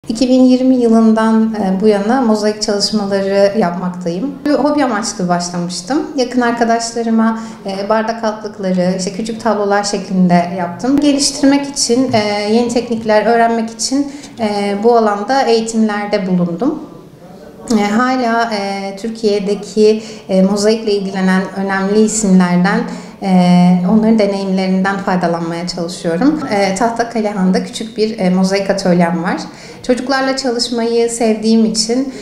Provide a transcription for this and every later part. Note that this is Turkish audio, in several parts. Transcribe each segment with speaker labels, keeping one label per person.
Speaker 1: 2020 yılından bu yana mozaik çalışmaları yapmaktayım. Hobi amaçlı başlamıştım. Yakın arkadaşlarıma bardak altlıkları, küçük tablolar şeklinde yaptım. Geliştirmek için, yeni teknikler öğrenmek için bu alanda eğitimlerde bulundum. Hala Türkiye'deki mozaikle ilgilenen önemli isimlerden, onların deneyimlerinden faydalanmaya çalışıyorum. Tahtakalehan'da küçük bir mozaik atölyem var. Çocuklarla çalışmayı sevdiğim için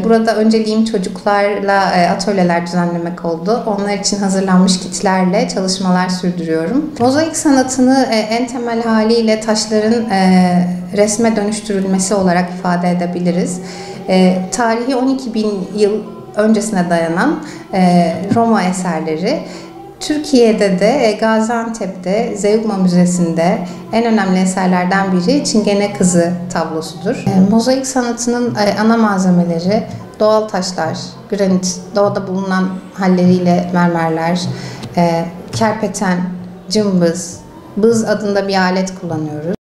Speaker 1: burada önceliğim çocuklarla atölyeler düzenlemek oldu. Onlar için hazırlanmış kitlerle çalışmalar sürdürüyorum. Mozaik sanatını en temel haliyle taşların resme dönüştürülmesi olarak ifade edebiliriz. Tarihi 12.000 yıl öncesine dayanan Roma eserleri. Türkiye'de de Gaziantep'te Zeugma Müzesi'nde en önemli eserlerden biri Çingene Kızı tablosudur. Mozaik sanatının ana malzemeleri doğal taşlar, granit, doğada bulunan halleriyle mermerler, kerpeten, cımbız, bız adında bir alet kullanıyoruz.